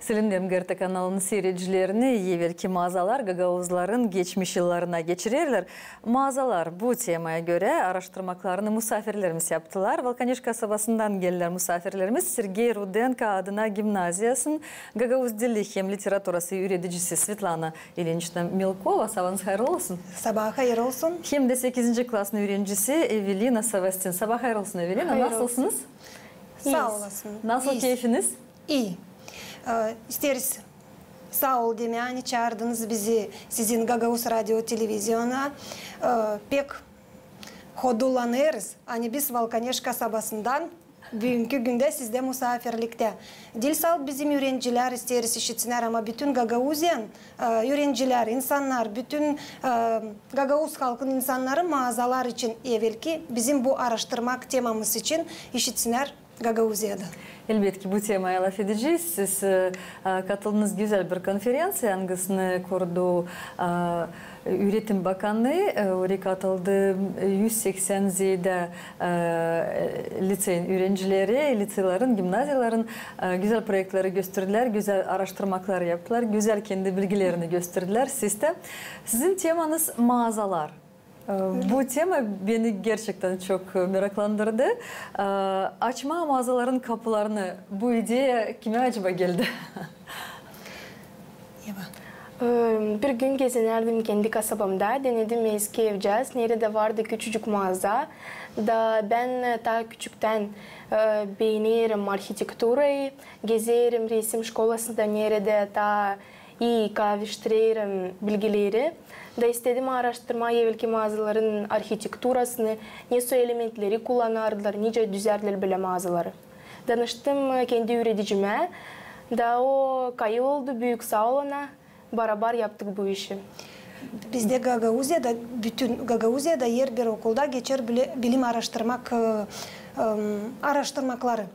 Selim'den Gertek kanalının seyircilerini evvelki mağazalar Gagavuzların geçmiş yıllarına geçirirler. Mağazalar bu temaya göre araştırmalarını misafirlerimiz yaptılar. Volkaneş kasabasından gelen misafirlerimiz Sergey Rudenko adına gimnaziyasının Gagavuz dili hem literatürası öğreticisi Svetlana Ilinchna Milkova. Sabahınız hayırlı olsun. Sabah hayırlı olsun. Hem de 8. klasın öğrencisi Evelina Savastin. Sabah hayırlı olsun Evelina. Hayırlı Nasılsınız? Olsun. Sağ olasın. Nasıl İyiyiz. keyfiniz? İyi. İsteriz. Sağ ol demeyeni çağırdınız bizi sizin Gagavuz Radyo Televizyona. Pek hodulanırız. Hani biz Volkaneş kasabasından bugünkü günde sizde misafirlikte. Dil sal bizim öğrenciler isteriz işitsinler ama bütün Gagavuzyan öğrenciler, insanlar, bütün Gagavuz halkın insanları mağazalar için evvelki bizim bu araştırmak temamız için işitsinler Gagavuzya'da. Elbette ki bu temaya laf edeceğiz. Siz katıldınız güzel bir konferansiya. Hangisini kurdu Üretim Bakanlığı. Oraya katıldı 180 ziyade liseyin öğrencileri, liselerin, gimnaziyaların güzel projeleri gösterdiler, güzel araştırmalar yaptılar, güzel kendi bilgilerini gösterdiler sistem. Sizin temanız mağazalar. Bu tema beni gerçekten çok meraklandırdı. Açma mağazaların kapılarını, bu idea kime acaba geldi? Bir gün gezinerdim kendi kasabamda, denedim eski evcaz. Nerede vardı küçücük mağaza. Da ben daha küçükten beğenirim arhitekturayı, gezerim resim şkolasında nerede daha iyi kavuşturuyorum bilgileri. Da istedim araştırma evvelki mağazaların arhitekturasını, nasıl elementleri kullanardılar, nice düzerler bile mağazaları. Danıştım kendi üreticime, da o kayı oldu, büyük sağ olana. Beraber yaptık bu işi. Bizde Gagavuzya'da, bütün Gagavuzya'da yer bir okulda geçer bilim araştırmakları.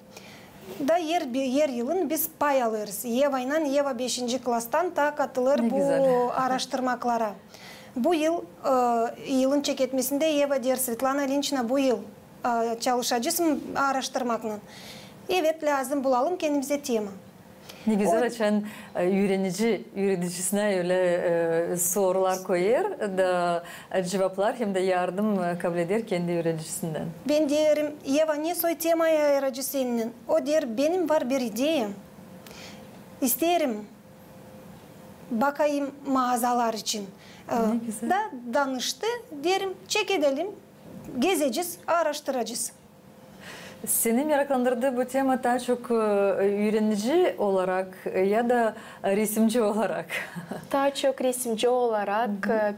Da yer yılın biz pay alırız. Yeva 5. klastan da katılır bu araştırmaklara. Bu yılın çeketmesinde Yeva der Svetlana Ilinchna bu yıl çalışacağız araştırmakla. Evet lazım bulalım kendimize tema. Ne güzel açan öğreticisine öyle sorular koyar da cevaplar hem de yardım kabul eder kendi öğreticisinden. Ben derim Yeva ne soy temaya ayıracı senin? O der benim var bir ideyam. İsterim bakayım mağazalar için. Da danıştı derim çek edelim gezeceğiz araştıracağız. Seni meraklandırdığı bu tema daha çok öğrenici olarak ya da resimci olarak? Daha çok resimci olarak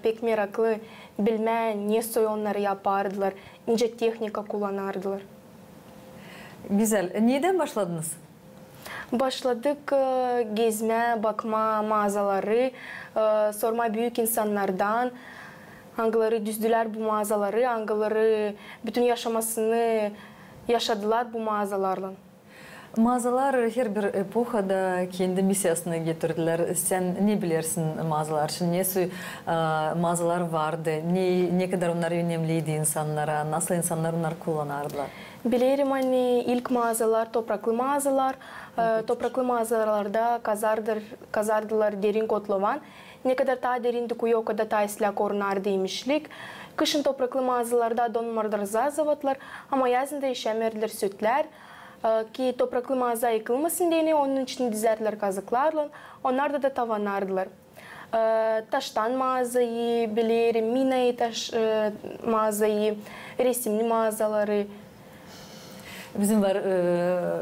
pek meraklı bilme nasıl onları yapardılar, ince teknika kullanardılar. Güzel. Neden başladınız? Başladık gezme, bakma mağazaları, sorma büyük insanlardan. Hangileri düzdüler bu mağazaları, hangileri bütün yaşamasını yaşadılar bu mağazalarla. Mağazalar her bir epohada kendi misyasını getirdiler. Sen ne bilirsin mağazalar için? Nasıl mağazalar vardı? Ne kadar onlar önemliydi insanlara? Nasıl insanlar onları kullanardılar? Bilirim hani ilk mağazalar topraklı mağazalar. Topraklı mağazalarda kazardılar derin kotlovan. Ne kadar daha derindi kuyu o kadar daha isla korunardı imişlik. Kışın topraklı mağazalarda donmarlar zazavatlar ama yazında işemerler sütler. Ki topraklı mağaza yıkılmasın diye onun için dizerler kazıklarla. Onlar da tavanardılar. Taştan mağazayı bilirim, minayı mağazayı, resimli mağazaları. Bizim var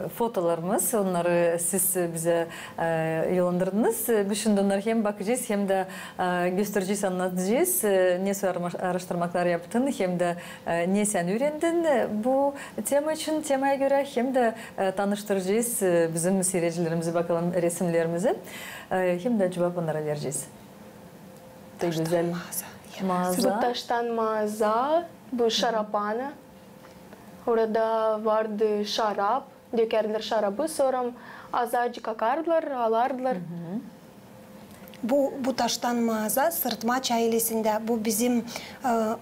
fotolarımız, onları siz bize yollandırdınız. Şimdi onları hem bakacağız hem de göstereceğiz, anlatacağız. Ne araştırmalar yaptın hem de ne sen öğrendin. Bu tema için temaya göre hem de tanıştıracağız bizim seyircilerimize bakalım resimlerimizi. Hem de cevap onlara vereceğiz. Taştan mağaza. Bu taştan mağaza, bu şarapane. Orada vardı şarap, dökerler şarabı, sonra azıcık akardılar, alardılar. Bu taştan mağaza Sırtmaç ailesinde.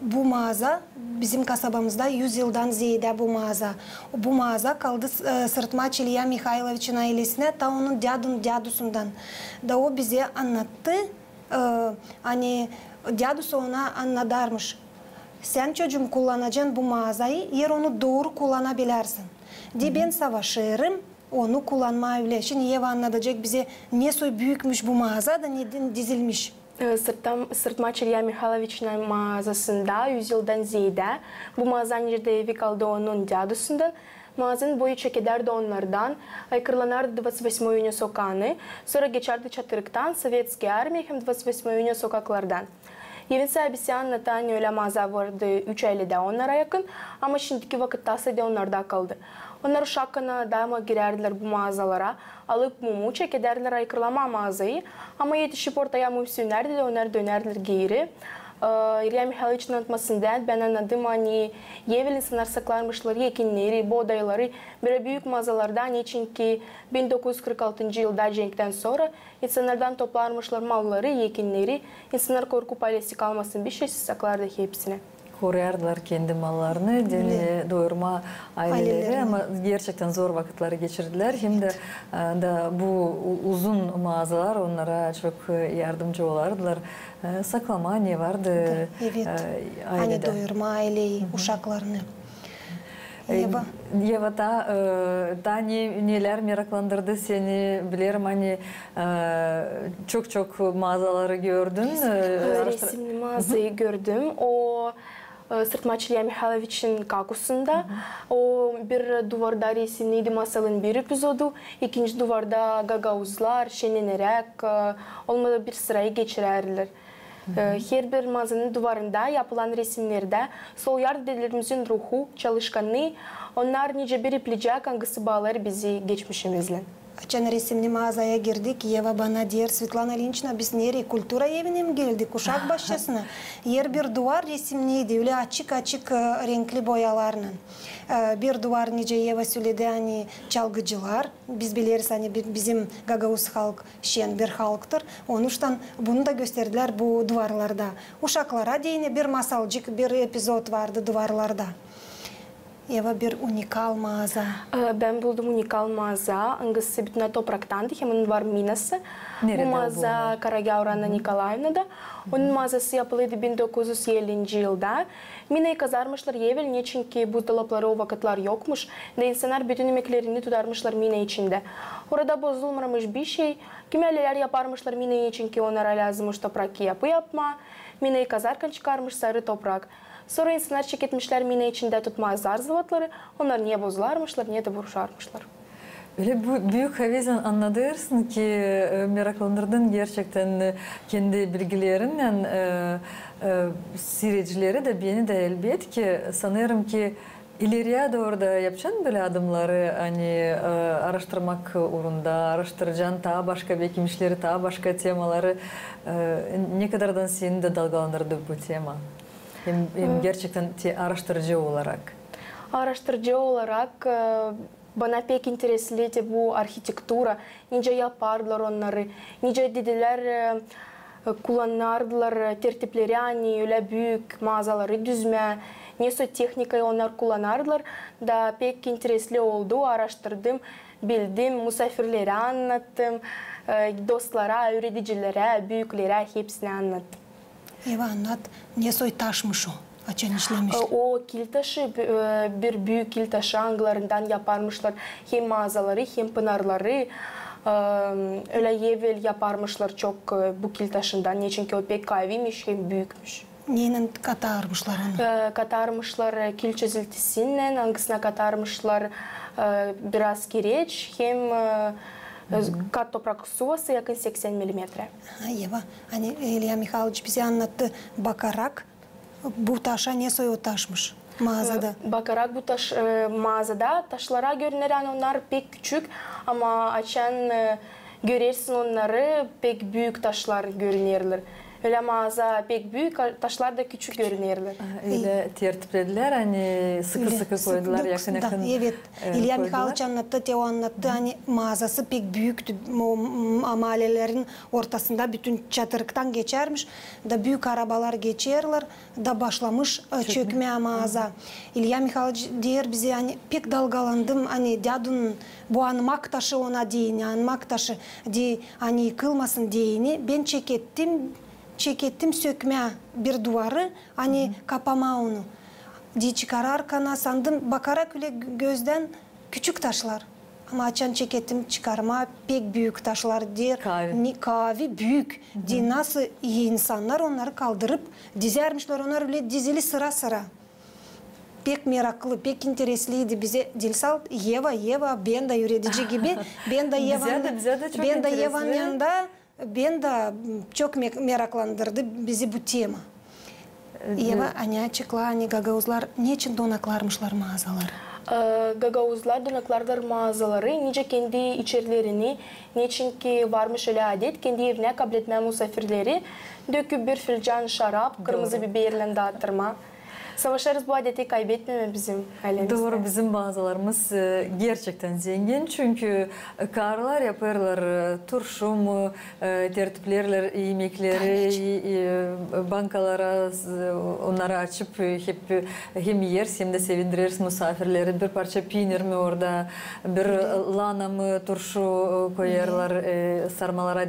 Bu mağaza bizim kasabamızda 100 yıldan ziyade bu mağaza. Bu mağaza kaldı Sırtmaç İlya Mikhailovich'in ailesine ta onun dadusundan. Da o bize anlattı. Hani dadusu ona anladarmış. Sen çocuğum kullanacaksın bu mağazayı, yer onu doğru kullanabilirsin. Ben savaşırım, onu kullanma öyle. Şimdi Yeva anlatacak bize ne soy büyükmüş bu mağaza da neden dizilmiş. Sırtmaç İlya Mikhailovich'in mağazasında 100 yıldan ziyade bu mağazanın yerde evi kaldı onun dadusundan. Mağazanın boyu çekerdi onlardan, aykırılanardı 28 iyuniya sokağını, sonra geçerdi çatırıktan, Sovetski armiya hem 28 iyuniya sokaklardan. Evin sahibisi anlatan öyle mağaza vardı 3 ailede onlara yakın ama şimdiki vakitte de onlarda kaldı. Onlar uşakına daima girerdiler bu mağazalara, alıp mumu çekerdiler aykırılama mağazayı ama yetişip ortaya mum sünerdi de onlar dönerdiler geri. İlya Mikhailovich'in anlatmasından ben anladım hani evvel insanlar saklarmışlar yekinleri, bodayları böyle büyük mağazalardan için ki 1946 yılda cenkten sonra insanlardan toplarmışlar malları, yekinleri, insanlar korkup ailesi kalmasın bir şeysiz saklardı hepsini. Koruyardılar kendi mallarını, doyurma aileleri ama gerçekten zor vakitleri geçirdiler. Hem de bu uzun mağazalar onlara çok yardımcı olardılar. Saklama ne vardı evet. ailede. Hani doyurma aileyi, uşaklarını. Yeva da neler meraklandırdı seni bilirim hani çok mağazaları gördün. Resimli mağazayı gördüm. O Sırtmaç İlya Mikhailovich'in kakusunda. O bir duvarda resimliydi masalın bir epizodu. İkinci duvarda gagauzlar, şeninerek olmadı bir sırayı geçirerler. Her bir mağazanın duvarında yapılan resimlerde sol yardımcılarımızın ruhu, çalışkanlığı, onlar nice bir iplicek hangisi bağlar bizi geçmişimizle. Açan resimli mağazaya girdik. Yeva bana diyor, Svetlana Ilyinchna, biz nereye kultura evine mi geldik? Uşak bahçesine. Yer bir duvar resimliydi. Öyle açık renkli boyalarla. Bir duvar nice Yeva söyledi hani çalgıcılar. Biz biliriz hani bizim Gagauz halk şen bir halktır. Onuştan bunu da gösterdiler bu duvarlarda. Uşaklara değine bir masalcık bir epizod vardı duvarlarda. Eva bir unikal mağaza. Ben buldum unikal mağaza. Hangisi bütün topraktandı. Hem onun var minası. Bu mağaza Karagyavrana Nikolayevna'da. Onun mağazası yapılıydı 1950 yılda. Minayı kazarmışlar evvel. Niçin ki buzdolapları o vakitler yokmuş. Da insanlar bütün emeklerini tutarmışlar mina içinde. Orada bozulmamış bir şey. Kimeliler yaparmışlar mina için ki onlara lazımmış toprak yapma. Minayı kazarken çıkarmış sarı toprak. Sonra insanlar çeketmişler mina içinde tutmazlar zavatları. Onlar niye bozularmışlar, niye de vuruşarmışlar. Öyle büyük hevesten anladırsın ki meraklandırdın gerçekten kendi bilgilerinden seyircileri de beni de elbet ki sanırım ki ileriye doğru da yapacaksın böyle adımları hani araştırmak uğrunda araştıracaksın daha başka bekmişleri daha başka temaları ne kadardan seni de dalgalandırdı bu tema? Hem gerçekten araştırıcı olarak. Araştırıcı olarak bana pek interesli bu arhitektura. Nice yaparlar onları, nice dediler kullanardılar tertipleri hani öyle büyük mağazaları düzme. Neyse teknikayı onlar kullanardılar da pek interesli oldu. Araştırdım, bildim, misafirlere anlattım, dostlara, öğreticilere, büyüklere hepsine anlattım. Eva anlat, ne soy taşmış o? Açan işlemiş. O kil taşı bir büyük kil taşı anglarından yaparmışlar. Hem mağazaları hem pınarları. Öyle evvel yaparmışlar çok bu kil taşından. Çünkü o pek kayviymiş hem büyükmüş. Neyle katarmışlar onu? Katarmışlar kil çözültüsünden, hangisine katarmışlar biraz kireç hem kat toprak suvası yakın 80 milimetre. Eva, hani İlya Mikhailovich bize anlattı bakarak bu taşa ne soy o taşmış mağazada? Bakarak bu taş mağazada taşlara görünür onlar pek küçük ama açan görürsün onları pek büyük taşlar görünürler. Öyle mağaza pek büyük, taşlar da küçük görünüyorlar. Öyle tertiplediler, hani sıkı koydular, yakın. Evet, İlya Mikhailovich anlattı, Teo anlattı, hani mağazası pek büyüktü. Mahallelerin ortasında bütün çatırıktan geçermiş, da büyük arabalar geçerler, da başlamış çökmeye mağaza. İlya Mikhailovich diyor bize, hani pek dalgalandım, hani dadun bu anmak taşı ona deyin, anmak taşı hani yıkılmasın diyeni, ben çekettim sökmeye bir duvarı, hani kapama onu. Çıkararken sandım, bakarak öyle gözden küçük taşlar. Ama açan çekettim çıkarma pek büyük taşlar diyor. Kavi büyük. Nasıl iyi insanlar onları kaldırıp dizermişler, onlar öyle dizili sıra sıra. Pek meraklı, pek interesliydi bize. Dilsal, Yeva, ben de üretici gibi. Ben de Yeva'nın yanında, ben de çok meraklandırdı bizi bu tema. Yeva, hani açıkla, hani Gagauzlar niçin donaklarmışlar mağazaları? Gagauzlar donaklarlar mağazaları, nice kendi içerilerini, niçin ki varmış öyle adet, kendi evine kabul etme misafirleri, döküp bir filcan şarap, kırmızı biberle dağıtırma. Savaşlarız bu adeti kaybetmeme bizim ailemizde. Doğru, bizim mağazalarımız gerçekten zengin. Çünkü karılar yaparlar turşum, tertiplerler yemekleri, bankalara onları açıp hep hem yeriz hem de sevindiririz misafirleri. Bir parça peynir mi orada, bir lana mı turşu koyarlar sarmalara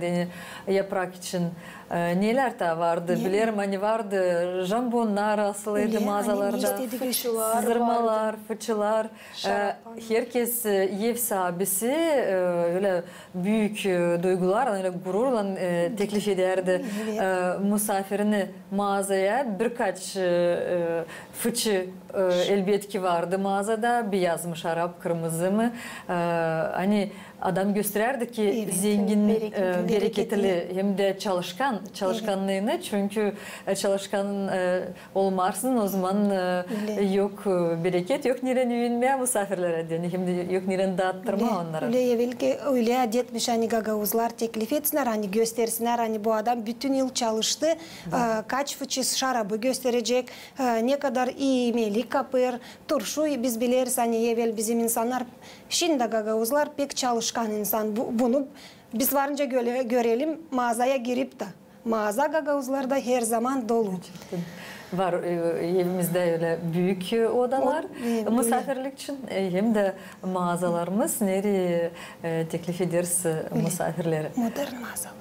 yaprak için. Neler de vardı, bilirim hani vardı, jambonlar asılıydı mağazalarda, zırmalar, fıçılar. Herkes ev sahibisi öyle büyük duygular, öyle gururla teklif ederdi misafirini mağazaya. Birkaç fıçı elbet ki vardı mağazada, beyaz mı şarap, kırmızı mı? Hani adam göstererdi ki zengin, bereketli hem de çalışkanlığını, çünkü çalışkan olmarsın o zaman yok bereket, yok niren üyünmeye misafirlere dönüyor, hem de yok niren dağıttırma onlara. Öyle adetmiş, hani Gagauzlar teklif etsinler, hani göstersinler, hani bu adam bütün yıl çalıştı, kaç fıçı şarabı gösterecek, ne kadar iyi yemeği kapır, turşu biz biliriz, hani evvel bizim insanlar, şimdi Gagauzlar pek çalışkan insan. Bunu biz varınca görelim, mağazaya girip de. Mağaza Gagauzlarda her zaman dolu. Var evimizde öyle büyük odalar misafirlik için, hem de mağazalarımız nereye teklif ederiz misafirleri. Modern mağazalar.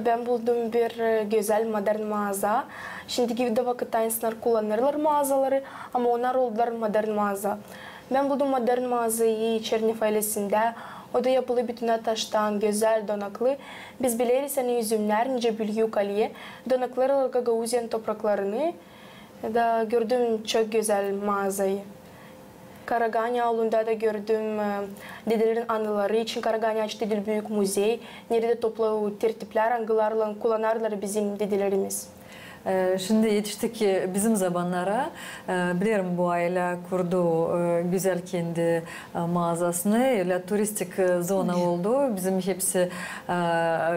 Ben buldum bir güzel modern mağaza. Şimdiki de vakitte insanlar kullanırlar mağazaları ama onlar oldular modern mağaza. Ben buldum modern mağazayı Çerniv ailesinde. O da yapılı bütün taştan, güzel, donaklı. Biz biliriz hani üzümler, nice büyük aliye. Donaklar Gagauzyan topraklarını da gördüm, çok güzel mağazayı. Karaganya avlunda da gördüm dedelerin anıları için Karaganya açtı büyük müze. Nerede toplu tertipler, angılarla kullanırlar bizim dedelerimiz. Şimdi yetiştik bizim zamanlara, bilirim bu aile kurdu güzel kendi mağazasını, öyle turistik zona oldu. Bizim hepsi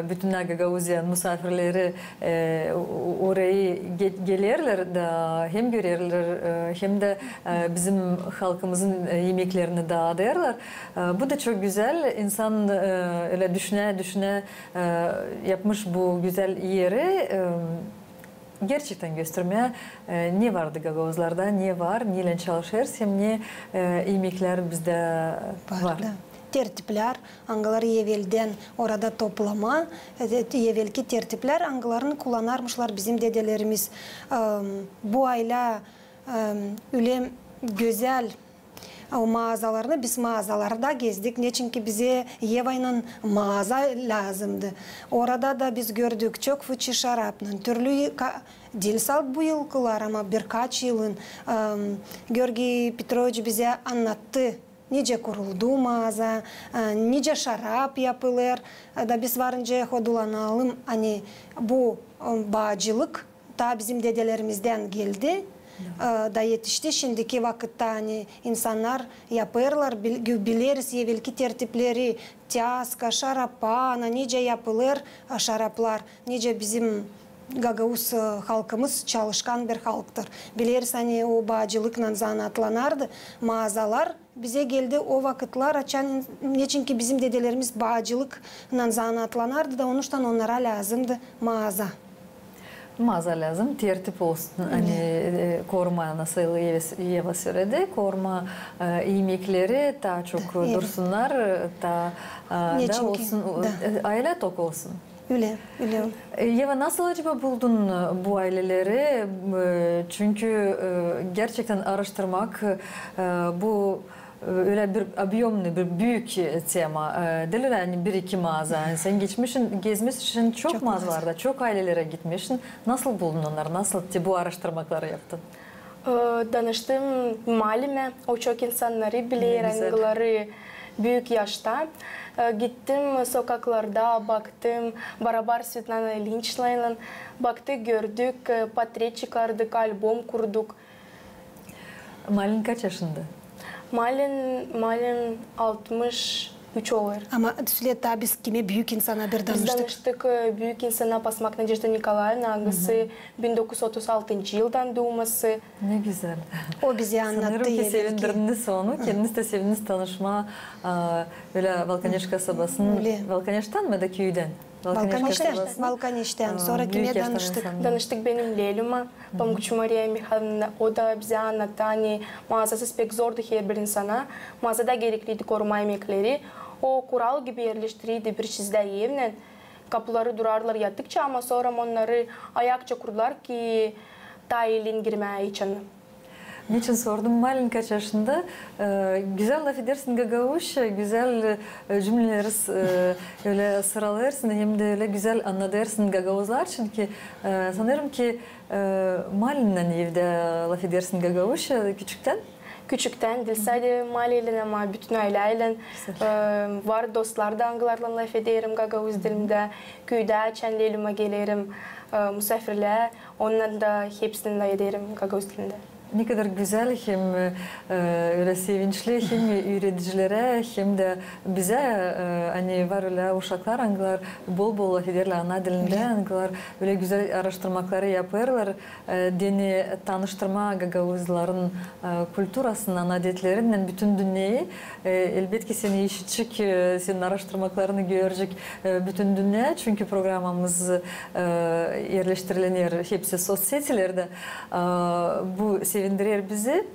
bütün Gagauzyan misafirleri oraya gelirler da hem görürler hem de bizim halkımızın yemeklerini dağıtırlar. Bu da çok güzel. İnsan öyle düşüne yapmış bu güzel yeri. Gerçekten göstermeye ne vardı Gagauzlarda, ne var, neyle çalışırız, hem ne yemekler bizde var. Tertipler, angılar evvelden orada toplama, evvelki tertipler angılarını kullanarmışlar bizim dedelerimiz. Bu aile öyle güzel o mağazalarını biz mağazalarda gezdik. Ne çünkü bize Yeva'nın mağaza lazımdı. Orada da biz gördük çok fıçı şarapla, türlü dilsal bu yılkılar ama birkaç yılın Georgi Petrovich bize anlattı. Nice kuruldu mağaza, nice şarap yapılır. Da biz varınca hodulanalım. Hani bu bağcılık da bizim dedelerimizden geldi. Da yetişti. Şimdiki vakitte hani insanlar yaparlar, biliriz evvelki tertipleri, tiaska, şarapa, nice yapılır şaraplar, nice bizim Gagavuz halkımız çalışkan bir halktır. Biliriz hani o bağcılıkla zanaatlanardı. Mağazalar bize geldi o vakitler açan çünkü bizim dedelerimiz bağcılıkla zanaatlanardı da onuştan onlara lazımdı mağaza. Mağaza lazım, tertip olsun. Hani koruma nasıl yeva sürede, koruma yemekleri daha çok dursunlar, da olsun, aile tok olsun. Öyle. Yeva nasıl acaba buldun bu aileleri? Çünkü gerçekten araştırmak bu öyle bir abiyomlu, bir büyük tema. Değil mi? Yani bir iki mağaza. Yani sen gezmişsin çok mağazalarda, çok ailelere gitmişsin. Nasıl buldun onları? Nasıl bu araştırmaları yaptın? Danıştım malime, o çok insanları bilir, büyük yaşta. Gittim sokaklarda, baktım, beraber Svetlana Ilyinch'la baktık, gördük, portre çıkardık, albüm kurduk. Malin kaç yaşında? Malin 63 olur. Ama Süleyta biz kime büyük insana bir danıştık? Biz danıştık büyük insana Pasmak Nadezhda Nikolaevna, angısı 1936 yıldan doğması. Ne güzel. O bize anlattı. Sanırım ki sevindirdiniz onu. Kendiniz de sevindiniz tanışma. Öyle Valkaneş kasabasının, Valkaneş'ten mi da köyden? Valkaneş'ten. Sonra kime danıştık? Danıştık benim Leylim'e. Pamukçu Maria Mihайловна. O da bize anlattı. Hani mağazasız pek zordu her bir insana. Mağazada gerekliydi koruma yemekleri. O kural gibi yerleştiriydi bir çizde evle. Kapıları durarlar yattıkça ama sonra onları ayakça kurdular ki tayilin girmeye için. Niçin sordum? Malin kaç yaşında? Güzel laf edersin Gagavuş, güzel cümleleri öyle sıralarsın hem de öyle güzel anlatırsın Gagavuzlar. Çünkü sanırım ki Malin'den evde laf edersin Gagavuş küçükten. Küçükten değil sadece Mali'yle ama bütün aileyle var dostlar da angılarla laf ederim Gagavuz dilimde. Köyde Çenlelime gelirim misafirle. Ondan da hepsini de ederim Gagavuz dilinde. Ne kadar güzel hem öyle sevinçli hem öğreticilere hem de bize hani var öyle uşaklar angılar bol ederler ana dilinde angılar öyle güzel araştırmaları yaparlar deni tanıştırma Gagavuzların kültürasından adetlerinden bütün dünyayı elbette seni işitecek senin araştırmalarını görecek bütün dünya çünkü programımız yerleştirilenler hepsi sosyetelerde bu sevindirir bizi.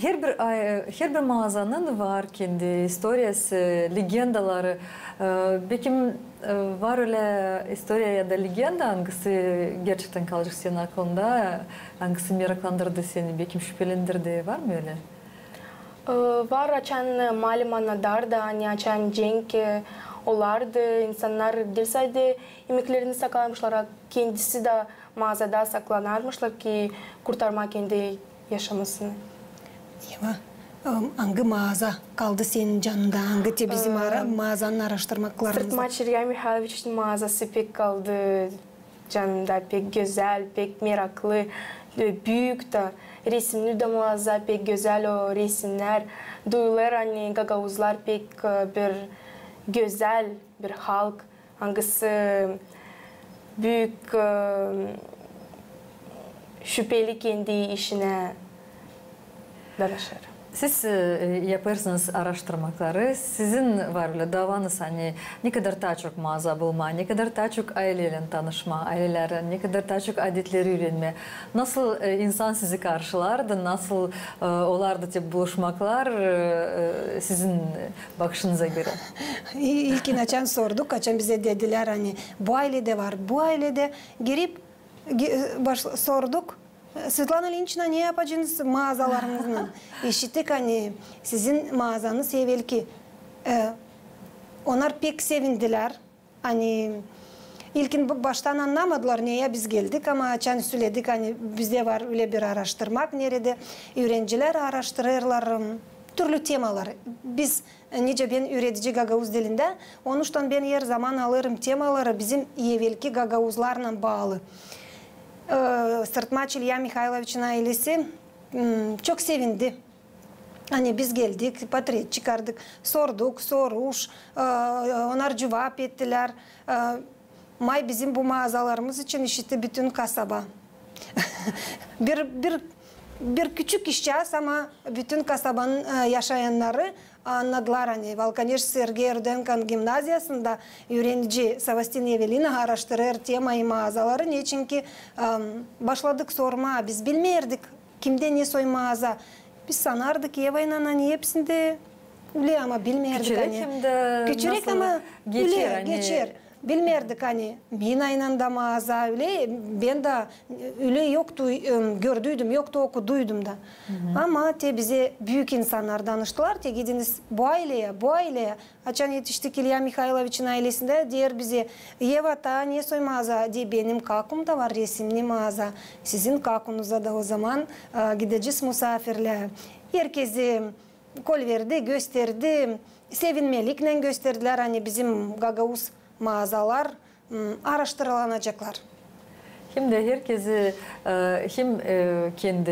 Her bir mağazanın var kendi historiası, legendaları. Peki var öyle historia ya da legenda hangisi gerçekten kalacak senin aklında? Hangisi meraklandırdı seni, belki şüphelendirdi? Var mı öyle? Var açan malum anadar da, hani açan cenk olardı. İnsanlar değil sadece yemeklerini saklamışlar, kendisi de mağazada saklanarmışlar ki kurtarmak kendi yaşamasını. Hangi mağaza kaldı senin canında? Hangi bizim mağazanın araştırmaklarımızda? Sırtmaç Ilya Mihайлович'in mağazası pek kaldı canımda. Pek güzel, pek meraklı, büyük de. Resimli de mağaza pek güzel o resimler. Duyular hani Gagavuzlar pek bir güzel bir halk. Hangisi büyük şüpheli kendi işine danışır. Siz yaparsınız araştırmaları, sizin var öyle davanız hani ne kadar daha çok mağaza bulma, ne kadar daha çok aileyle tanışma, aileler, ne kadar daha çok adetleri öğrenme. Nasıl insan sizi karşılardı, nasıl olardı buluşmaklar sizin bakışınıza göre? İlkin açan sorduk, açan bize dediler hani bu ailede var, bu ailede girip sorduk. Svetlana Ilyinch'na ne yapacaksınız mağazalarınızla? İşittik hani sizin mağazanız evvelki. Onlar pek sevindiler. Hani ilkin baştan anlamadılar neye biz geldik ama açan söyledik hani bizde var öyle bir araştırmak. Nerede öğrenciler araştırırlar türlü temalar. Biz nece ben öğretici Gagavuz dilinde. Onuştan ben her zaman alırım temaları bizim evvelki Gagavuzlarla bağlı. Sırtmaç İlya Mihайлович'in ailesi çok sevindi. Hani biz geldik, portre çıkardık, sorduk, soruş, onlar cevap ettiler. may bizim bu mağazalarımız için işitti bütün kasaba. bir küçük işçiyiz ama bütün kasabanın yaşayanları anladılar. Hani Valkaneş Sergey Rudenko gimnaziyasında öğrenci Savastin Evelina araştırır temayı mağazaları. Niçin ki başladık sorma, biz bilmiyorduk kimde ne soy mağaza. Biz sanardık Eva'yla hani hepsinde öyle ama bilmiyorduk. Küçürek ama geçer. Geçer. Bilmiyorduk hani Mina'yla da mağaza öyle. Ben de öyle yoktu gördüydüm, yoktu okuduydum da. Ama bize büyük insanlar danıştılar. Gidiniz bu aileye. Açan yetiştik İlya Mikhailovich'in ailesinde diğer bize Eva ta ne soy mağaza diye benim kakumda var resimli mağaza. Sizin kakunuza da o zaman gideceğiz misafirle. Herkesi kol verdi, gösterdi. Sevinmelikle gösterdiler hani bizim Gagauz mağazalar araştırılacaklar. Hem de herkesi hem kendi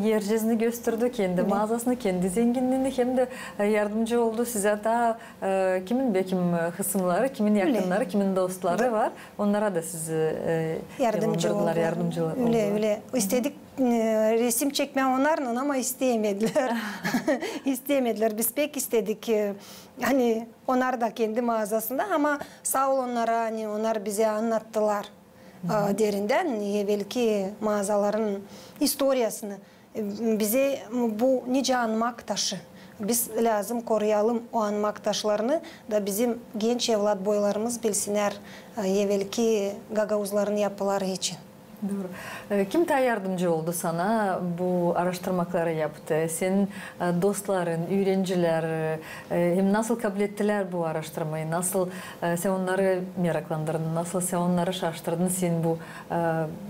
yercezini gösterdi, kendi mağazasını, kendi zenginliğini hem de yardımcı oldu size daha kimin bekim hısımları, kimin yakınları, kimin dostları var. Onlara da sizi yardımcı oldular. Öyle. İstedik resim çekme onlarla ama isteyemediler. İsteyemediler. Biz pek istedik. Hani onlar da kendi mağazasında ama sağ ol onlara hani onlar bize anlattılar. Derinden evvelki mağazaların historiasını bize bu nice anmak taşı. Biz lazım koruyalım o anmak taşlarını da bizim genç evlat boylarımız bilsinler evvelki Gagauzların yapıları için. Doğru. Kim ta yardımcı oldu sana bu araştırmaları yaptı? Senin dostların, öğrenciler hem nasıl kabul ettiler bu araştırmayı? Nasıl sen onları meraklandırdın? Nasıl sen onları şaştırdın? Sen bu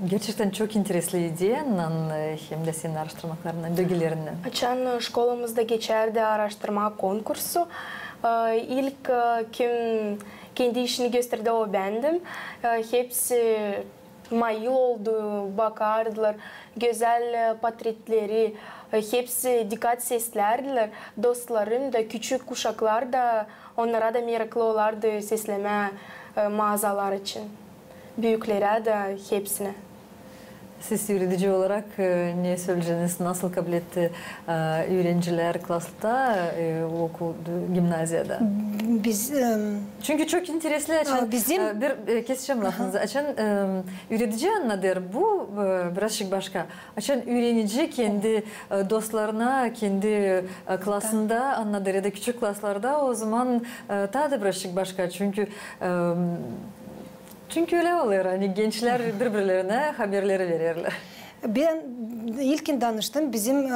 gerçekten çok interesli ideyanla hem de senin araştırmalarından, bilgilerinden. Açan şkolamızda geçerdi araştırma konkursu. İlk kim kendi işini gösterdi o bendim. Hepsi mayıl oldu, bakardılar, güzel portretleri, hepsi dikkat seslerdiler. Dostlarım da, küçük kuşaklar da, onlara da meraklı olardı sesleme mağazalar için. Büyüklere de hepsine. Siz öğretici olarak ne söyleyeceksiniz? Nasıl kabul etti öğrenciler klasta, gimnaziyada? Biz çünkü çok interesli açan bir keseceğim lafınızı. Açan öğretici anladır. Bu birazcık başka. Açan öğrenici kendi dostlarına, kendi klasında anladır ya da küçük klaslarda o zaman daha da birazcık başka. Çünkü öyle oluyor. Hani gençler birbirlerine haberleri verirler. Ben ilkin danıştım bizim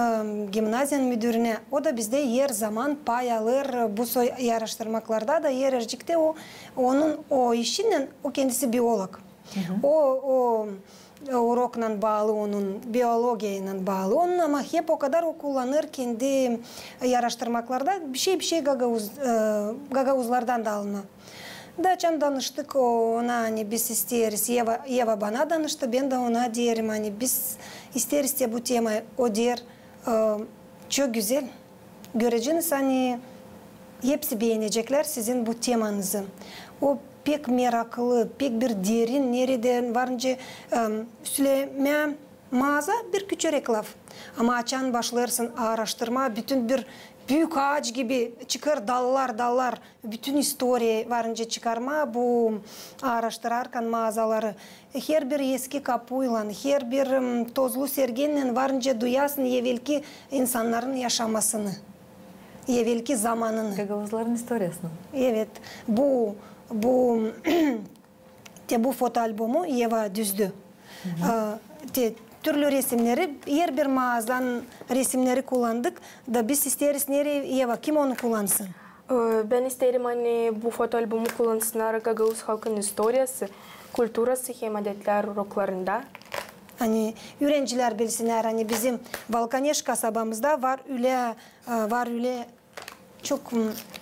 gimnaziyanın müdürüne. O da bizde her zaman pay alır. Bu araştırmalarda da yercikte onun o işinin o kendisi biyolog. O urokla bağlı, onun biyologiyayla bağlı. Onun ama hep o kadar o kullanır kendi araştırmalarda bir şey Gagauzlardan da alma. Daçan danıştık ona hani biz isteriz. Eva bana danıştı. Ben de ona diyelim hani biz isteriz bu temayı. O diyor çok güzel. Göreceğiniz hani hepsi beğenecekler sizin bu temanızı. O pek meraklı, pek bir derin nereden varınca söyleme mağaza bir küçük laf. Ama açan başlarsın araştırma bütün bir büyük ağaç gibi çıkar dallar, bütün historia varınca çıkarma bu araştırarken mağazaları. Her bir eski kapıyla, her bir tozlu sergenle varınca duyasın evvelki insanların yaşamasını, evvelki zamanını. Gagauzların historiasını. Evet, bu fotoalbumu Eva düzdü. Türlü resimleri, her bir mağazanın resimleri kullandık da biz isteriz nereye Eva kim onu kullansın? Ben isterim hani bu fotoalbumu kullansınlar Gagauz halkının historiası, kültürası hem adetler uroklarında. Hani öğrenciler bilsinler hani bizim Valkaneş kasabamızda var öyle çok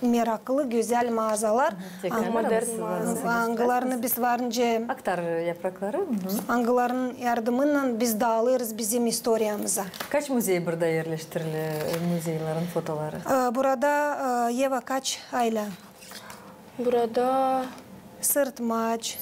meraklı güzel mağazalar. Modern mağaza. Angılarını biz varınca aktar yaprakları. Angıların yardımıyla biz dağılırız bizim historiamıza. Kaç müze burada yerleştirili müzelerin fotoları? Burada Eva kaç ayla? Burada Sırtmaç,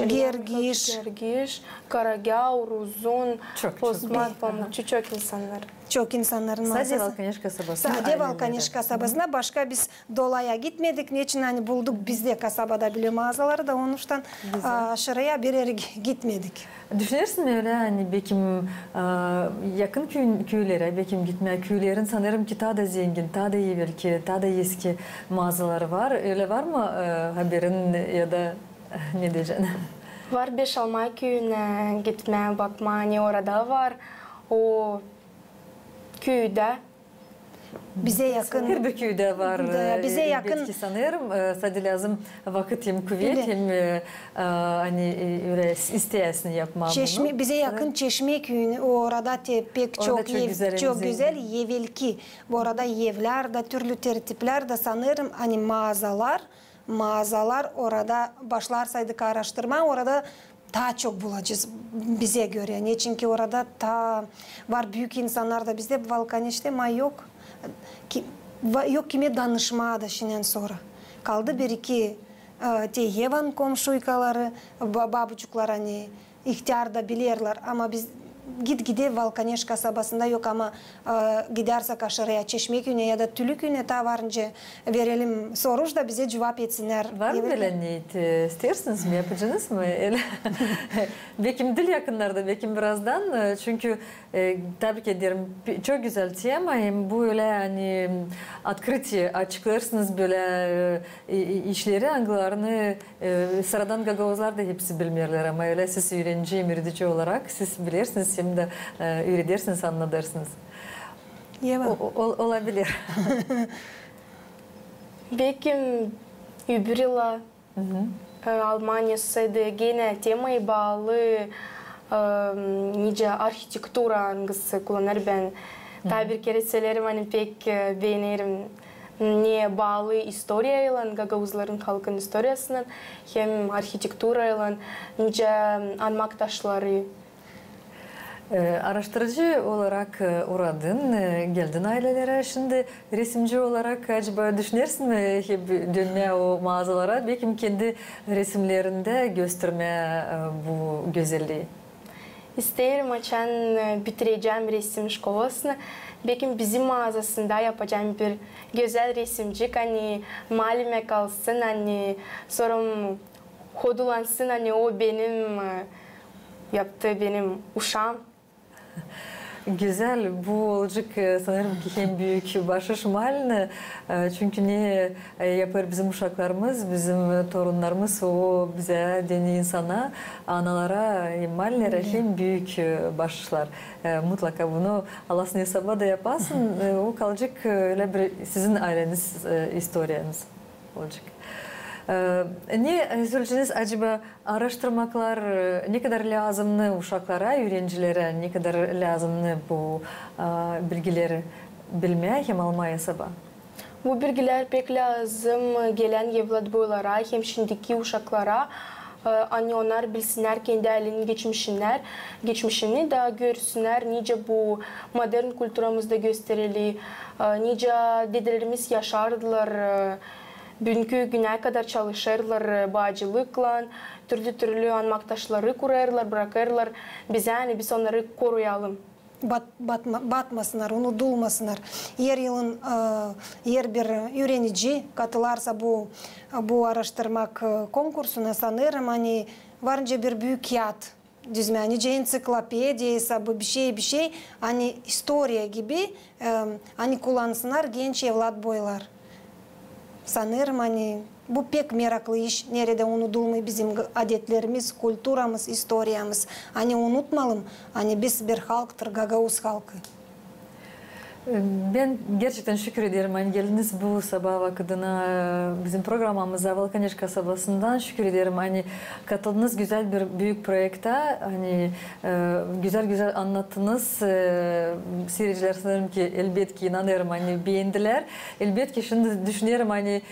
Gergiş, Karagyav, Ruzun, Osman, Pamukçu çok insanlar. Çok insanların Sadece Valkaneş kasabasına. Sadece Valkaneş kasabasına. Başka biz Dola'ya gitmedik. Niçin hani bulduk bizde kasabada bile mağazaları da onuştan aşırıya bir yere gitmedik. Düşünürsün öyle hani bekim yakın köylere, bekim gitmeye köylerin sanırım ki daha da zengin, daha da iyi belki, daha da eski mağazaları var. Öyle var mı haberin ya da ne diyeceksin? Var Beşalmay köyüne gitmeye bakma hani orada var. O köyde. Bize yakın. Her bir köyde var. Bize yakın. Belki sanırım sadece lazım vakit hem kuvvet hem hani öyle isteyesin yapmam bunu. Bize yakın Çeşme köyü orada pek çok güzel yevelki. Bu arada evler de türlü tertipler de sanırım hani mağazalar orada başlarsaydık araştırma orada daha çok bulacağız bize göre. Ne çünkü orada var büyük insanlar da bizde Valkaneş'te yok. Yok kime danışma da şimdiden sonra. Kaldı bir iki Yevan komşuykaları, babucuklar hani ihtiyar da bilirler ama biz gide Valkaneş kasabasında yok ama gidersek aşağıya Çeşme köyüne ya da Tülü köyüne ta varınca verelim soruş da bize cevap etsinler. Var mı böyle niyet? İstersiniz mi? Yapacaksınız mı? Bekim dil yakınlarda, bekim birazdan. Çünkü tabii ki ederim çok güzel tema. Hem bu öyle yani açıklarsınız böyle işleri, angılarını sıradan gagavuzlar da hepsi bilmiyorlar ama öyle siz öğrenci, müridici olarak siz bilirsiniz. Şimdi öğretirsiniz, anlatırsınız. Olabilir. Belki öbür yıla Almanya'da gene temaya bağlı nice arhitektura angısı kullanır ben. Tabi kere söylerim hani pek beğenirim. Ne bağlı historiayla, Gagavuzların halkın historiasının hem arhitekturayla nice anmak taşları. Araştırıcı olarak uğradın, geldin ailelere. Şimdi resimci olarak acaba düşünürsün mü dönmeye o mağazalara? Belki kendi resimlerinde göstermeye bu güzelliği. İsterim açan bitireceğim resim şkolasını. Belki bizim mağazasında yapacağım bir güzel resimcik. Hani malime kalsın, hani sonra kodulansın, hani o benim yaptığı benim uşağım. Güzel. Bu olacak sanırım ki hem büyük bahşiş mal. Çünkü ne yapar bizim uşaklarımız, bizim torunlarımız o bize, deni insana, analara, mallere hem büyük bahşişler. Mutlaka bunu Allah'ın hesabı da yaparsın. O kalacak öyle bir sizin aileniz, historiyanız olacak. Ne söyleyeceksiniz acaba araştırmalar ne kadar lazımlı uşaklara, öğrencilere ne kadar lazımlı bu bilgileri bilmeye hem almaya sabah? Bu bilgiler pek lazım gelen evlat boylara hem şimdiki uşaklara. Hani onlar bilsinler kendi ailenin geçmişini da görsünler. Nice bu modern kültürümüzde gösterili, nice dedelerimiz yaşardılar. Bugünkü güne kadar çalışırlar bağcılıkla, türlü anmaktaşları kurarlar, bırakırlar. Biz onları koruyalım. Batmasınlar, unutulmasınlar. Eğer bir öğrenici katılarsa bu araştırmak konkursuna sanırım hani varınca bir büyük yat. Düzmenice ensiklopediyası bir şey hani historia gibi hani kullansınlar genç evlat boylar. Sanırım hani bu pek meraklı iş. Nerede unutulmuyor bizim adetlerimiz, kültürümüz, historiyamız. Hani unutmayalım. Hani biz bir halktır, Gagavuz halkı. Ben gerçekten şükür ederim. Hani geldiniz bu sabah vakitine bizim programımıza Valkaneş kasabasından şükür ederim. Hani katıldınız güzel bir büyük projekte. Hani güzel anlattınız. Seyirciler sanırım ki elbet ki inanıyorum hani beğendiler. Elbet ki şimdi düşünüyorum hani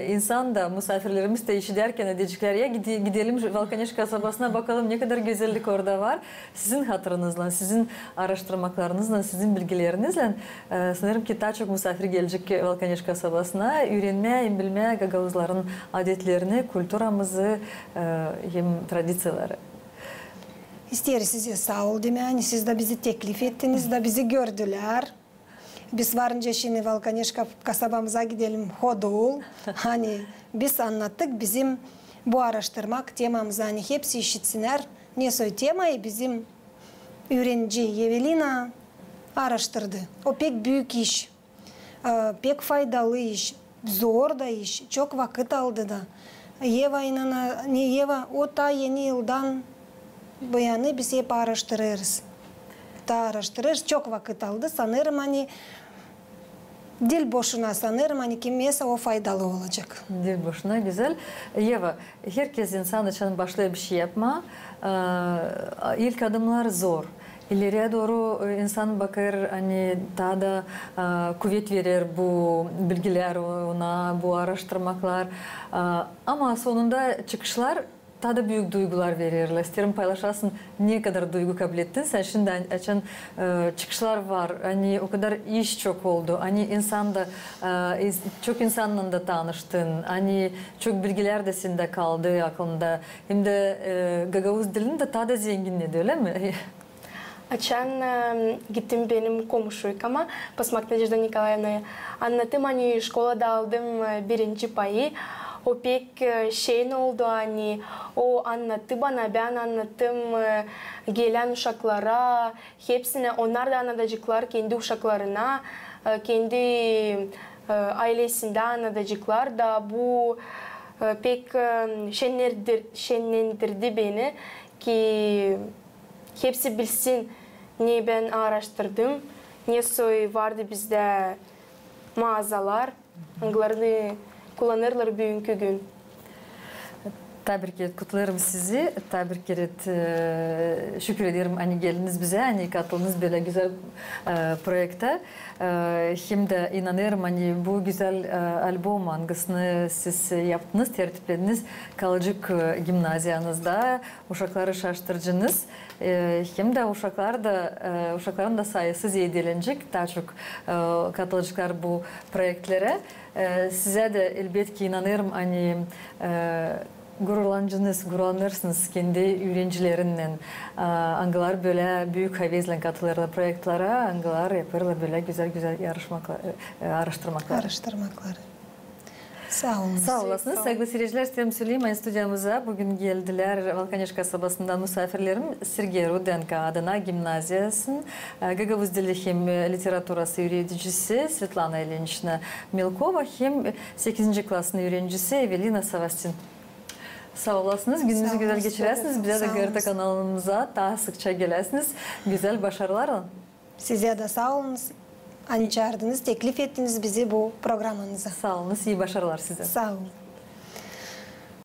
insan da misafirlerimiz de işi derken edecekler ya gidelim Valkaneş kasabasına bakalım ne kadar güzellik orada var. Sizin hatırınızla, sizin araştırmalarınızla, sizin bilgilerinizle Sanırım ki daha çok misafir gelecek Valkaneş kasabasına. Öğrenmeye, bilmeye Gagavuzların adetlerini, kültüramızı, hem tradisiyaları. İsteriz size sağ ol demeyeni. Siz de bizi teklif ettiniz de bizi gördüler. Biz varınca şimdi Valkaneş kasabamıza gidelim. Hodul. Hani biz anlattık. Bizim bu araştırmak temamız hani hepsi işitsinler. Ne soy temayı bizim öğrenci Evelina araştırdı. O pek büyük iş. Pek faydalı iş. Zor da iş. Çok vakit aldı da. Eva o ta yeni yıldan bu yana biz hep araştırırız. Araştırırız. Çok vakit aldı. Sanırım hani dil boşuna sanırım hani kimse o faydalı olacak. Dil boşuna güzel. Eva, herkes insan için başlıyor bir şey yapma. İlk adımlar zor. İleriye doğru insan bakar, hani daha da kuvvet verir bu bilgiler ona, bu araştırmaklar. Ama sonunda çıkışlar daha da büyük duygular verirler. İsterim paylaşasın ne kadar duygu kabul ettin. Sen şimdi açın çıkışlar var. Hani o kadar iş çok oldu. Hani insan da çok insanla da tanıştın. Hani çok bilgiler de sende kaldı aklında. Hem de Gagavuz dilini de daha da zenginledi, öyle mi? Açan gittim benim komşuyum ama Pasmak Nadежда Николаевна anlattım, hani şkolada aldım birinci payı. O pek şeyin oldu, hani o anlattı bana, ben anlattım gelen uşaklara, hepsine, onlar da anlatacaklar kendi uşaklarına, kendi ailesinde anlatacaklar da bu pek şenlendirdi beni ki hepsi bilsin ne ben araştırdım, ne soy vardı bizde mağazalar, onları kullanırlar bugünkü gün. Tebrik ederim, kutlarım sizi. Tebrik ederim, şükür ederim hani geldiniz bize, hani katıldınız böyle güzel projekte. Hem de inanıyorum hani bu güzel albüm hangisini siz yaptınız, tertiplediniz. Kalıcık gimnaziyanızda uşakları şaştırıcınız. Hem de uşakların da sayısı zedelenecek. Daha çok katılacaklar bu projektlere. Size de elbette inanıyorum hani gururlanırsınız kendi öğrencilerinden. Angalar böyle büyük hevetle katılırlar projektlere, angalar yaparlar böyle güzel araştırmalar. Sağ olun. Sağ olasınız. Saygılı seyirciler, isterim söyleyeyim. Aynı stüdyamıza bugün geldiler Valkaneş kasabasından misafirlerim. Sergey Rudenko adına gimnaziyasının Gagavuz dili hem literaturası öğreticisi Svetlana Ilyinichna Milkova hem 8. klasın öğrencisi Evelina Savastin. Sağ olasınız. Gününüzü güzel geçiresiniz. Bize de Gırta kanalımıza daha sıkça gelesiniz. Güzel başarılar alın. Size de sağ olun. Hani çağırdınız, teklif ettiniz bizi bu programınıza. Sağ olun. İyi başarılar size. Sağ olun.